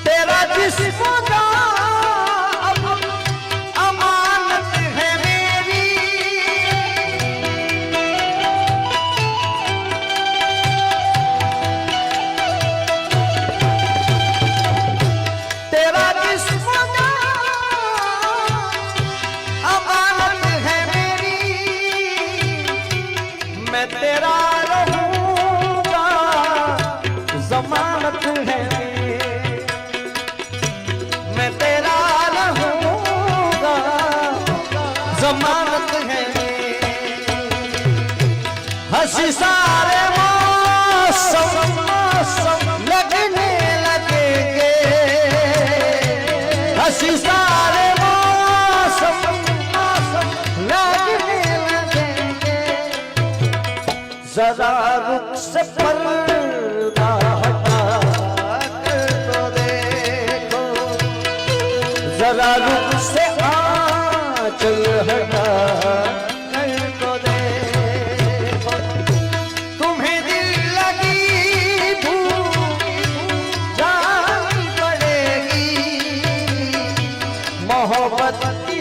तेरा जिस्म का अब अमानत है मेरी, तेरा जिस्म का अमानत है मेरी, मैं तेरा रहूंगा जमानत है मेरी, मैं तेरा रहूंगा जमानत है मेरी। हंसी सारे मौसम लगने लगेंगे, हंसी सारे मौसम लगने लगेंगे, जरा रुख से पर्दा हटा कर तो देखो, जरा रुख से आंचल हटा कर तो देखो, तुम्हें दिल लगी भूख जान पड़ेगी, मोहब्बत की